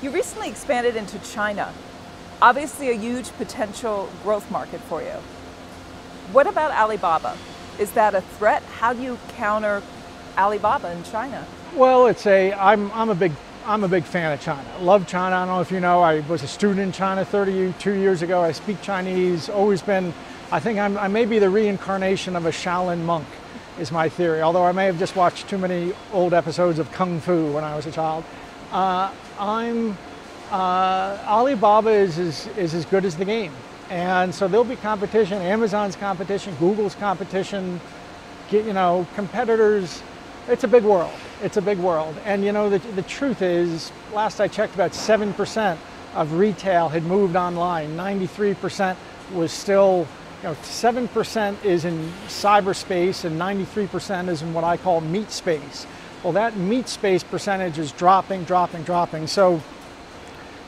You recently expanded into China, obviously a huge potential growth market for you. What about Alibaba? Is that a threat? How do you counter Alibaba in China? Well, I'm a big fan of China. I love China. I don't know if you know, I was a student in China 32 years ago. I speak Chinese, always been, I may be the reincarnation of a Shaolin monk, is my theory. Although I may have just watched too many old episodes of Kung Fu when I was a child. Alibaba is as good as the game. And so there'll be competition, Amazon's competition, Google's competition, competitors. It's a big world. It's a big world. And the truth is, last I checked, about 7% of retail had moved online. 93% was still, 7% is in cyberspace and 93% is in what I call meat space. Well, that meat space percentage is dropping. So,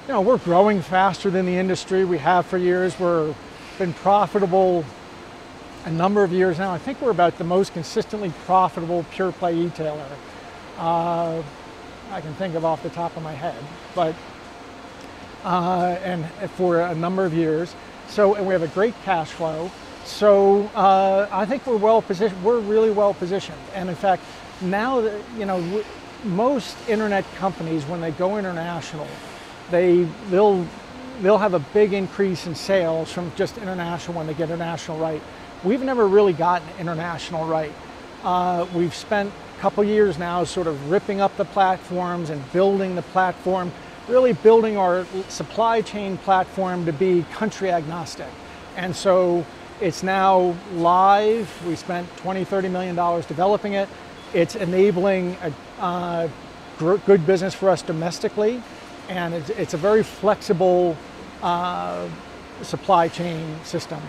we're growing faster than the industry. We have for years. We've been profitable a number of years now. I think we're about the most consistently profitable pure play e-tailer I can think of off the top of my head, but and for a number of years. So, and we have a great cash flow. So I think we're well positioned. We're really well positioned. And in fact, now that, most internet companies, when they go international, they'll have a big increase in sales from just international when they get international right. We've never really gotten international right. We've spent a couple years now sort of ripping up the platforms and building the platform, really building our supply chain platform to be country agnostic. And so it's now live. We spent $20–30 million developing it. It's enabling a good business for us domestically. And it's a very flexible supply chain system.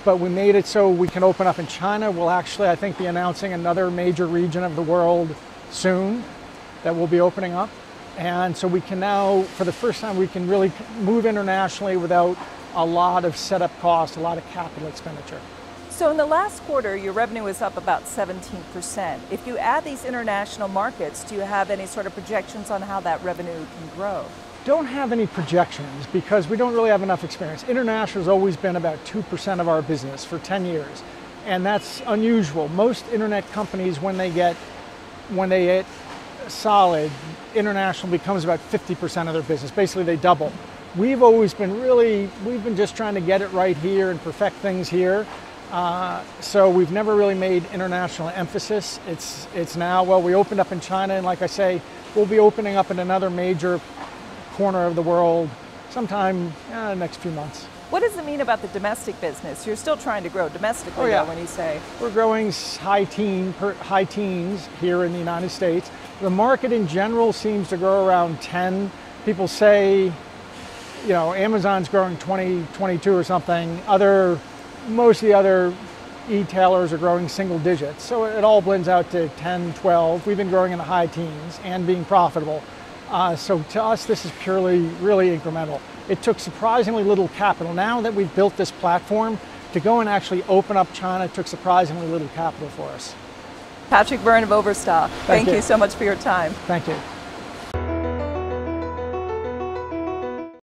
But we made it so we can open up in China. We'll actually, I think, be announcing another major region of the world soon that we'll be opening up. And so we can now, for the first time, we can really move internationally without a lot of setup cost, a lot of capital expenditure. So in the last quarter, your revenue is up about 17%. If you add these international markets, do you have any sort of projections on how that revenue can grow? Don't have any projections because we don't really have enough experience. International has always been about 2% of our business for 10 years. And that's unusual. Most internet companies, when they get solid, international becomes about 50% of their business. Basically, they double. We've been just trying to get it right here and perfect things here. So we've never really made international emphasis. It's now, well, we opened up in China, and like I say, we'll be opening up in another major corner of the world sometime in the next few months. What does it mean about the domestic business? You're still trying to grow domestically, though, when you say. We're growing high teens here in the United States. The market in general seems to grow around 10. People say, Amazon's growing 20, 22 or something. Most of the other e-tailers are growing single digits. So it all blends out to 10, 12. We've been growing in the high teens and being profitable. So to us, this is really incremental. It took surprisingly little capital. Now that we've built this platform, to go and actually open up China took surprisingly little capital for us. Patrick Byrne of Overstock, thank you so much for your time. Thank you.